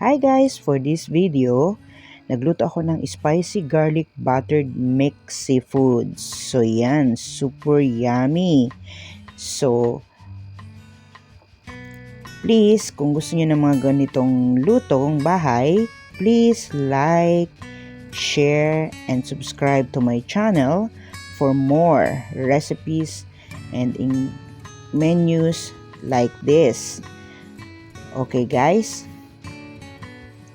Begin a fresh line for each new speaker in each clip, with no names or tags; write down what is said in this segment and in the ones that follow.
Hi guys! For this video, nagluto ako ng spicy garlic buttered mixed seafood. So yan, super yummy. So, please, kung gusto niyo ng mga ganitong lutong bahay, please like, share, and subscribe to my channel for more recipes and menus like this. Okay guys?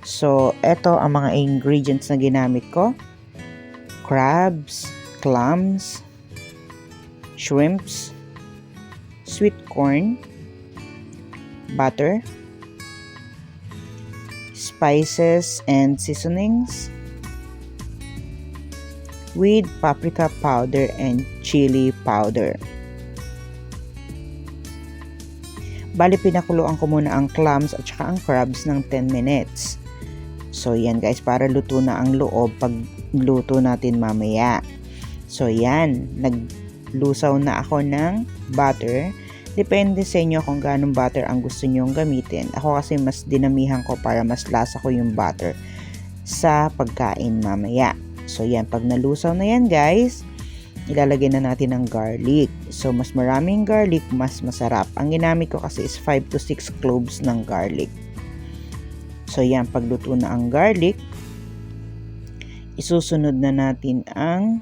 So, eto ang mga ingredients na ginamit ko. Crabs, clams, shrimps, sweet corn, butter, spices and seasonings, with paprika powder and chili powder. Bali, pinakuluan ko muna ang clams at saka ang crabs ng 10 minutes. So, yan guys, para luto na ang loob pag luto natin mamaya. So, yan, naglusaw na ako ng butter. Depende sa inyo kung ganong butter ang gusto nyong gamitin. Ako kasi mas dinamihan ko para mas lasa ko yung butter sa pagkain mamaya. So, yan, pag nalusaw na yan guys, ilalagay na natin ang garlic. So, mas maraming garlic, mas masarap. Ang ginamit ko kasi is 5 to 6 cloves ng garlic. So, yan, pagluto na ang garlic, isusunod na natin ang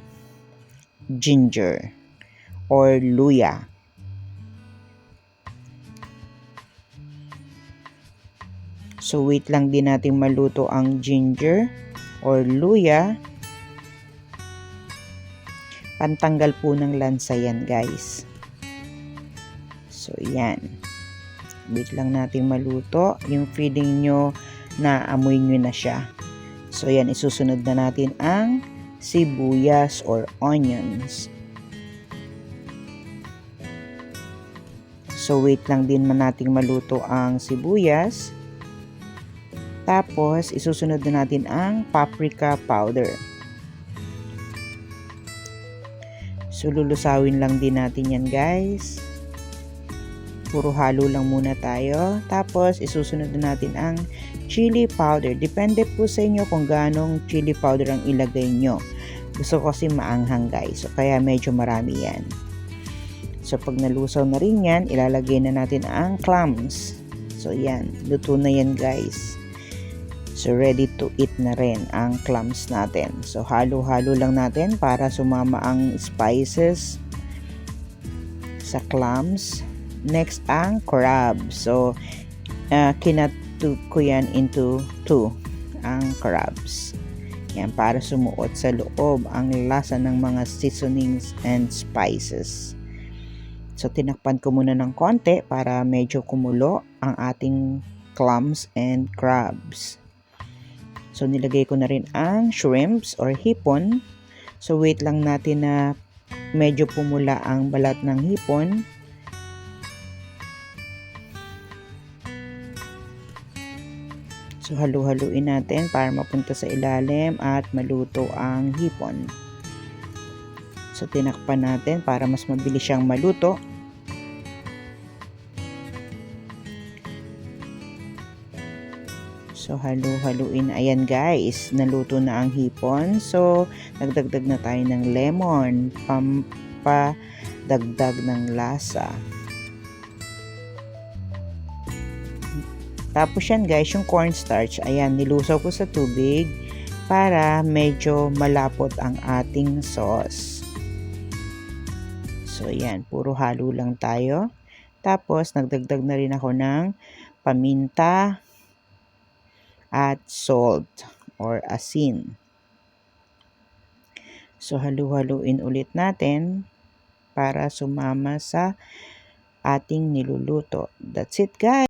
ginger or luya. So, wait lang din natin maluto ang ginger or luya. Pantanggal po ng lansa yan, guys. So, yan. Wait lang natin maluto. Yung feeling nyo na amoy nyo na siya. So, yan. Isusunod na natin ang sibuyas or onions. So, wait lang din natin maluto ang sibuyas. Tapos, isusunod na natin ang paprika powder. So, lulusawin lang din natin yan, guys. Puro halo lang muna tayo. Tapos, isusunod na natin ang chili powder. Depende po sa inyo kung ganong chili powder ang ilagay nyo. Gusto ko kasi maanghang guys. So, kaya medyo marami yan. So, pag nalusaw na rin yan, ilalagay na natin ang clams. So, yan. Luto na yan guys. So, ready to eat na rin ang clams natin. So, halo-halo lang natin para sumama ang spices sa clams. Next, ang crab. So, kinatu ko yan into 2 ang crabs. Yan, para sumuot sa loob ang lasa ng mga seasonings and spices. So, tinakpan ko muna ng konti para medyo kumulo ang ating clams and crabs. So, nilagay ko na rin ang shrimps or hipon. So, wait lang natin na medyo pumula ang balat ng hipon. So, halu-haluin natin para mapunta sa ilalim at maluto ang hipon. So, tinakpan natin para mas mabilis siyang maluto. So, halu-haluin. Ayan guys, naluto na ang hipon. So, nagdagdag na tayo ng lemon, pampadagdag ng lasa. Tapos yan guys, yung cornstarch, ayan, nilusaw ko sa tubig para medyo malapot ang ating sauce. So, ayan, puro halo lang tayo. Tapos, nagdagdag na rin ako ng paminta at salt or asin. So, halu-haluin ulit natin para sumama sa ating niluluto. That's it guys!